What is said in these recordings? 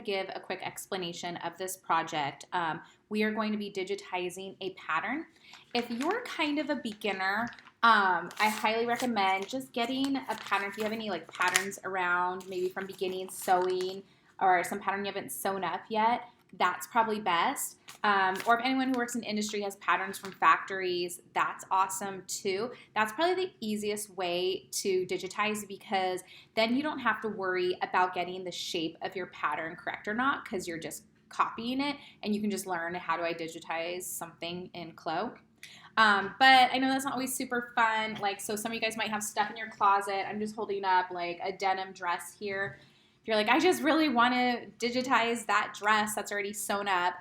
give a quick explanation of this project. We are going to be digitizing a pattern. If you're kind of a beginner, I highly recommend just getting a pattern. If you have any like patterns around, maybe from beginning sewing or some pattern you haven't sewn up yet, that's probably best. Or if anyone who works in industry has patterns from factories, that's awesome too. That's probably the easiest way to digitize because then you don't have to worry about getting the shape of your pattern correct or not because you're just copying it and you can just learn how do I digitize something in Clo. But I know that's not always super fun. Like, so some of you guys might have stuff in your closet. I'm just holding up like a denim dress here. If you're like, I just really want to digitize that dress that's already sewn up,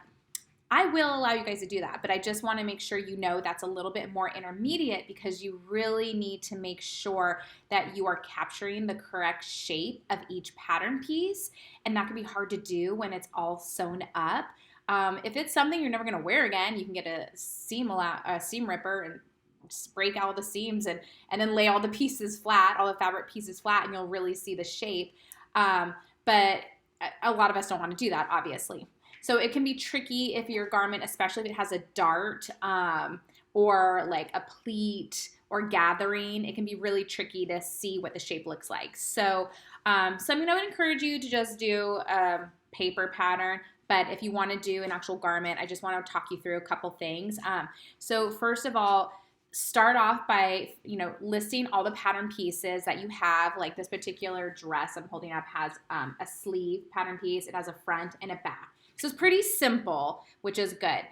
I will allow you guys to do that, but I just want to make sure you know that's a little bit more intermediate because you really need to make sure that you are capturing the correct shape of each pattern piece, and that can be hard to do when it's all sewn up. If it's something you're never going to wear again, you can get a seam ripper and just break out all the seams and then lay all the pieces flat, all the fabric pieces flat, and you'll really see the shape. But a lot of us don't want to do that, obviously. So it can be tricky if your garment, especially if it has a dart or like a pleat or gathering, it can be really tricky to see what the shape looks like. So, I would encourage you to just do a paper pattern. But if you want to do an actual garment, I just want to talk you through a couple things. So first of all, start off by, listing all the pattern pieces that you have. Like this particular dress I'm holding up has a sleeve pattern piece. It has a front and a back. So it's pretty simple, which is good.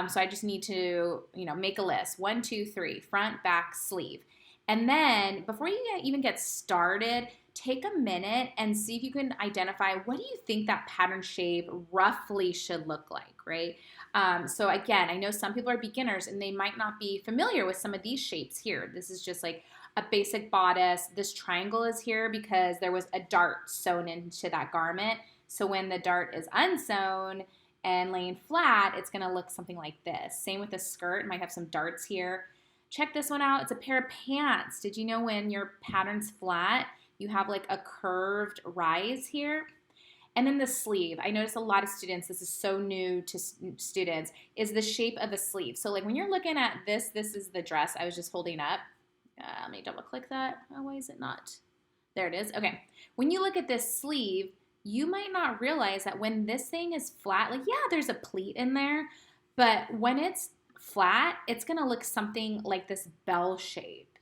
So I just need to, make a list. 1, 2, 3, front, back, sleeve. And then before you even get started, take a minute and see if you can identify what do you think that pattern shape roughly should look like, right? So again, I know some people are beginners and they might not be familiar with some of these shapes here. This is just like a basic bodice. This triangle is here because there was a dart sewn into that garment. So when the dart is unsewn and laying flat, it's going to look something like this. Same with the skirt. It might have some darts here. Check this one out. It's a pair of pants. Did you know when your pattern's flat, you have like a curved rise here? And then the sleeve. I notice a lot of students, this is so new to students, is the shape of the sleeve. So like when you're looking at this is the dress I was just holding up. Let me double click that. Oh, why is it not? There it is. Okay. When you look at this sleeve, you might not realize that when this thing is flat, like, yeah, there's a pleat in there, but when it's flat, it's going to look something like this bell shape,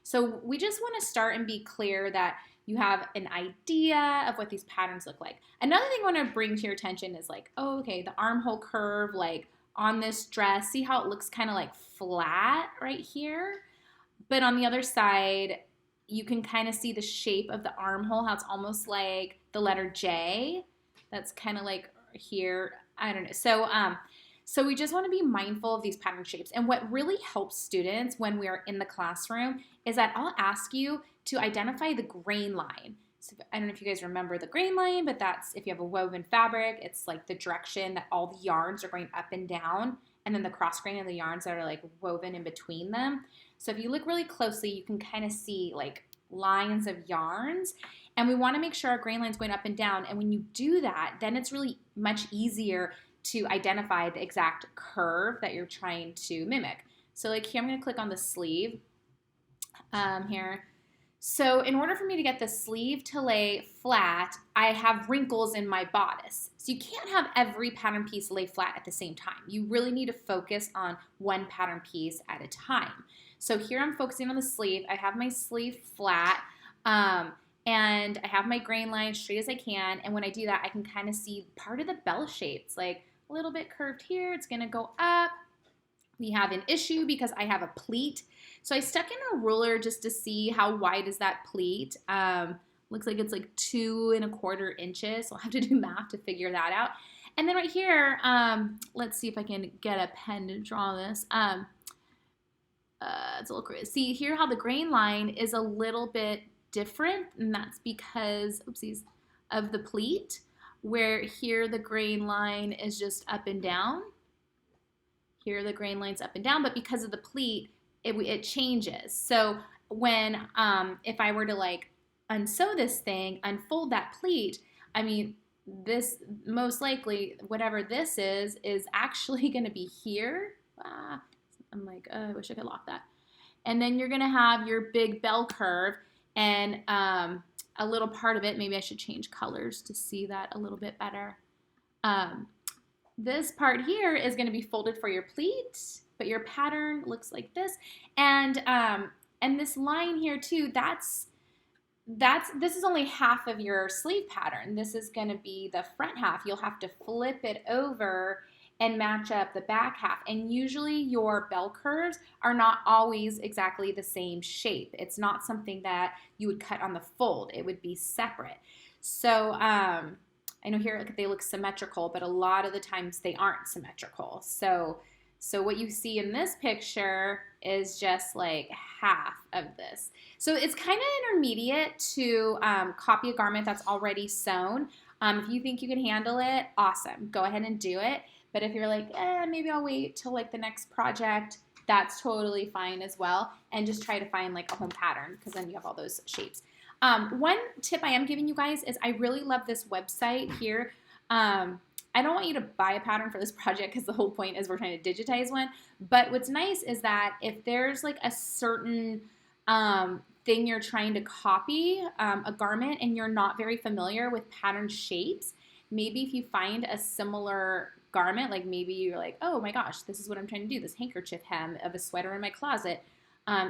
So we just want to start and be clear that you have an idea of what these patterns look like. Another thing I want to bring to your attention is like, oh, okay, the armhole curve, like on this dress, see how it looks kind of like flat right here? But on the other side, you can kind of see the shape of the armhole, how it's almost like the letter J. That's kind of like here. I don't know. So we just want to be mindful of these pattern shapes. And what really helps students when we are in the classroom is that I'll ask you to identify the grain line. So I don't know if you guys remember the grain line, but that's if you have a woven fabric, it's like the direction that all the yarns are going up and down, and then the cross grain of the yarns that are like woven in between them. So if you look really closely, you can kind of see like lines of yarns, and we want to make sure our grain line's going up and down. And when you do that, then it's really much easier to identify the exact curve that you're trying to mimic. So like here, I'm going to click on the sleeve here. So in order for me to get the sleeve to lay flat, I have wrinkles in my bodice. So you can't have every pattern piece lay flat at the same time. You really need to focus on one pattern piece at a time. So here I'm focusing on the sleeve. I have my sleeve flat, and I have my grain line straight as I can. And when I do that, I can kind of see part of the bell shape. It's like a little bit curved here. It's going to go up. We have an issue because I have a pleat. So I stuck in a ruler just to see how wide is that pleat. Looks like it's like 2¼ inches. So I'll have to do math to figure that out. And then right here, let's see if I can get a pen to draw this. It's a little crazy. See here how the grain line is a little bit different, and that's because, oopsies, of the pleat, where here the grain line is just up and down. Here the grain line's up and down, but because of the pleat, it changes. So when, if I were to like unsew this thing, unfold that pleat, I mean, this, most likely, whatever this is actually going to be here. I'm like, oh, I wish I could lock that. And then you're going to have your big bell curve, and a little part of it, maybe I should change colors to see that a little bit better. This part here is going to be folded for your pleat, but your pattern looks like this. And this line here too, this is only half of your sleeve pattern. This is going to be the front half. You'll have to flip it over and match up the back half. And usually your bell curves are not always exactly the same shape. It's not something that you would cut on the fold. It would be separate. So I know here they look symmetrical, but a lot of the times they aren't symmetrical. So what you see in this picture is just like half of this. So it's kind of intermediate to copy a garment that's already sewn. If you think you can handle it, awesome. Go ahead and do it. But if you're like, maybe I'll wait till like the next project, that's totally fine as well. And just try to find like a home pattern, because then you have all those shapes. One tip I am giving you guys is I really love this website here. I don't want you to buy a pattern for this project, because the whole point is we're trying to digitize one. But what's nice is that if there's like a certain thing you're trying to copy, a garment, and you're not very familiar with pattern shapes, maybe if you find a similar garment, like maybe you're like, oh my gosh, this is what I'm trying to do, this handkerchief hem of a sweater in my closet,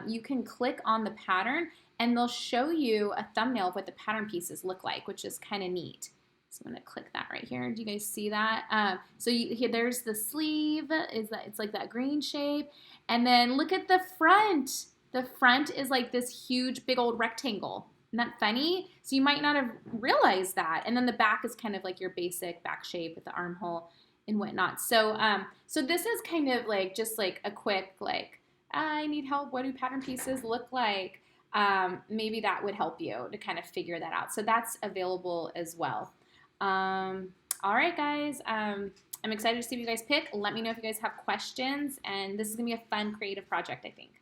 you can click on the pattern and they'll show you a thumbnail of what the pattern pieces look like, which is kind of neat. So I'm going to click that right here. Do you guys see that? So here, there's the sleeve. It's like that green shape. And then look at the front. The front is like this huge, big old rectangle. Isn't that funny? So you might not have realized that. And then the back is kind of like your basic back shape with the armhole and whatnot. So so this is kind of like just like a quick like, I need help. What do pattern pieces look like? Maybe that would help you to kind of figure that out. So that's available as well. All right, guys. I'm excited to see what you guys pick. Let me know if you guys have questions. And this is going to be a fun, creative project, I think.